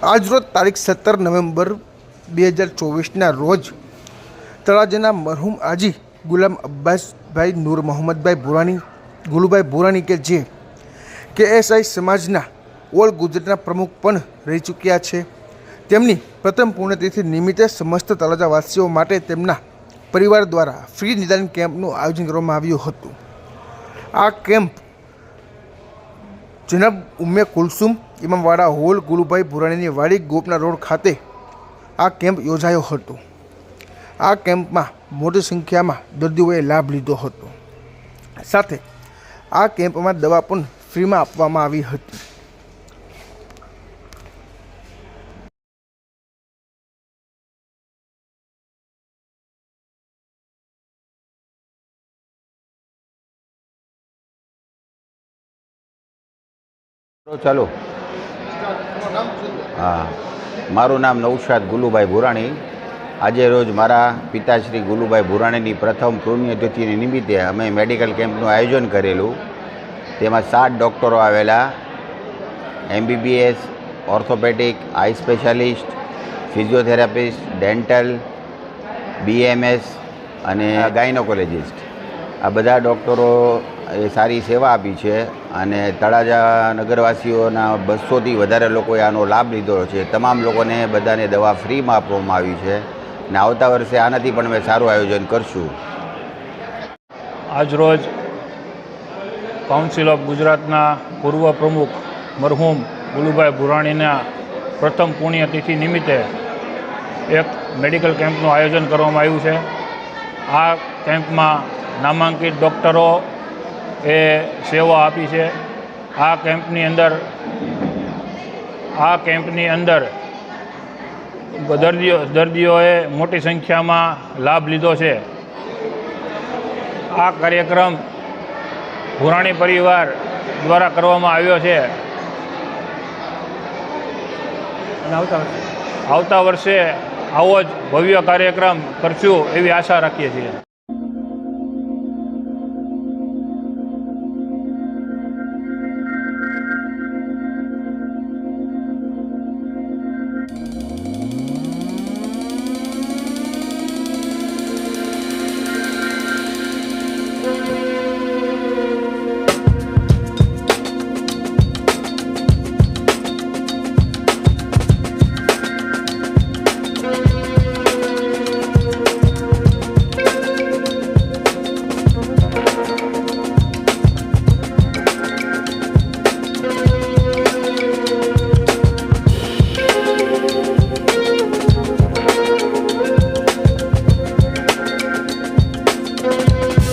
આજરોજ તારીખ 17 નવેમ્બર 2024ના રોજ તળાજાના મરહુમ આજી ગુલામ અબ્બાસભાઈ નૂર મોહમ્મદભાઈ ભુરાણી ગુલુભાઈ ભુરાણી કે જે KSI સમાજના ઓલ ગુજરાતના પ્રમુખ પણ રહી ચૂક્યા છે, તેમની પ્રથમ પુણ્યતિથિ નિમિત્તે સમસ્ત તળાજાવાસીઓ માટે તેમના પરિવાર દ્વારા ફ્રી નિદાન કેમ્પનું આયોજન કરવામાં આવ્યું હતું। આ કેમ્પ જનાબ ઉમ્મે કુલસુમ ઇમામવાડા હોલ ગુલુભાઈ ભુરાણીની વાડી ગોપના રોડ ખાતે આ કેમ્પ યોજાયો હતો। આ કેમ્પમાં મોટી સંખ્યામાં દર્દીઓએ લાભ લીધો હતો, સાથે આ કેમ્પમાં દવા પણ ફ્રીમાં આપવામાં આવી હતી। ચાલો, હા, મારું નામ નૌશાદ ગુલુભાઈ ભુરાણી। આજે રોજ મારા પિતાશ્રી ગુલુભાઈ ભુરાણીની પ્રથમ પુણ્યતિથિ નિમિત્તે અમે મેડિકલ કેમ્પનું આયોજન કરેલું। તેમાં 7 ડૉક્ટરો આવેલા, MBBS, ઓર્થોપેડિક, આઈ સ્પેશિયાલિસ્ટ, ફિઝિયોથેરાપિસ્ટ, ડેન્ટલ, BMS અને ગાયનોકોલોજિસ્ટ। આ બધા ડૉક્ટરો એ સારી સેવા આપી છે અને તળાજા નગરવાસીઓના 200થી વધારે લોકોએ આનો લાભ લીધો છે। તમામ લોકોને બધાને દવા ફ્રીમાં આપવામાં આવી છે અને આવતા વર્ષે આનાથી પણ અમે સારું આયોજન કરશું। આજરોજ કાઉન્સિલ ઓફ ગુજરાતના પૂર્વ પ્રમુખ મરહુમ ગુલુભાઈ ભુરાણીના પ્રથમ પુણ્યતિથિ નિમિત્તે એક મેડિકલ કેમ્પનું આયોજન કરવામાં આવ્યું છે। આ કેમ્પમાં નામાંકિત ડૉક્ટરો એ સેવા આપી છે। આ કેમ્પની અંદર દર્દીઓએ મોટી સંખ્યામાં લાભ લીધો છે। આ કાર્યક્રમ ભુરાણી પરિવાર દ્વારા કરવામાં આવ્યો છે। આવતા વર્ષે આવો જ ભવ્ય કાર્યક્રમ કરશું એવી આશા રાખીએ છીએ।